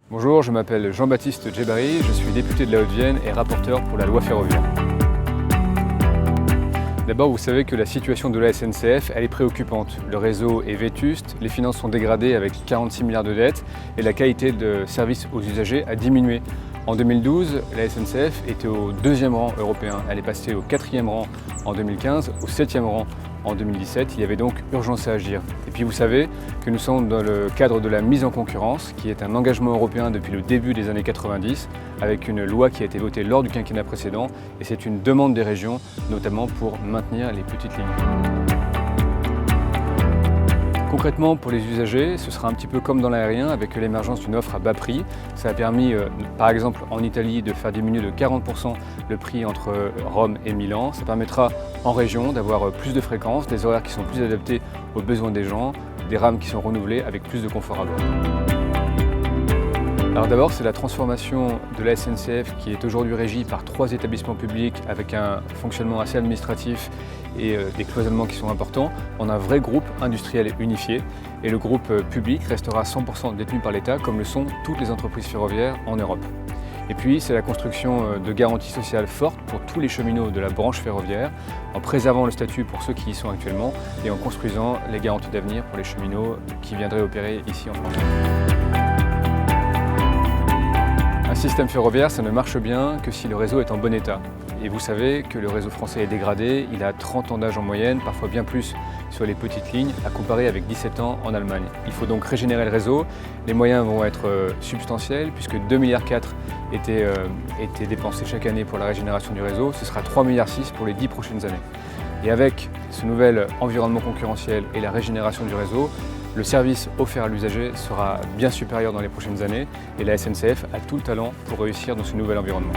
Bonjour, je m'appelle Jean-Baptiste Djebari, je suis député de la Haute-Vienne et rapporteur pour la loi ferroviaire. D'abord, vous savez que la situation de la SNCF, elle est préoccupante. Le réseau est vétuste, les finances sont dégradées avec 46 milliards de dettes et la qualité de service aux usagers a diminué. En 2012, la SNCF était au 2e rang européen. Elle est passée au 4e rang en 2015, au 7e rang en 2017. Il y avait donc urgence à agir. Et puis vous savez que nous sommes dans le cadre de la mise en concurrence, qui est un engagement européen depuis le début des années 90, avec une loi qui a été votée lors du quinquennat précédent. Et c'est une demande des régions, notamment pour maintenir les petites lignes. Concrètement, pour les usagers, ce sera un petit peu comme dans l'aérien avec l'émergence d'une offre à bas prix. Ça a permis, par exemple en Italie, de faire diminuer de 40% le prix entre Rome et Milan. Ça permettra en région d'avoir plus de fréquences, des horaires qui sont plus adaptés aux besoins des gens, des rames qui sont renouvelées avec plus de confort à bord. Alors d'abord, c'est la transformation de la SNCF qui est aujourd'hui régie par 3 établissements publics avec un fonctionnement assez administratif et des cloisonnements qui sont importants. On a un vrai groupe industriel unifié et le groupe public restera 100% détenu par l'État comme le sont toutes les entreprises ferroviaires en Europe. Et puis, c'est la construction de garanties sociales fortes pour tous les cheminots de la branche ferroviaire, en préservant le statut pour ceux qui y sont actuellement et en construisant les garanties d'avenir pour les cheminots qui viendraient opérer ici en France. Un système ferroviaire, ça ne marche bien que si le réseau est en bon état. Et vous savez que le réseau français est dégradé, il a 30 ans d'âge en moyenne, parfois bien plus sur les petites lignes, à comparer avec 17 ans en Allemagne. Il faut donc régénérer le réseau. Les moyens vont être substantiels, puisque 2,4 milliards étaient dépensés chaque année pour la régénération du réseau. Ce sera 3,6 milliards pour les 10 prochaines années. Et avec ce nouvel environnement concurrentiel et la régénération du réseau, le service offert à l'usager sera bien supérieur dans les prochaines années et la SNCF a tout le talent pour réussir dans ce nouvel environnement.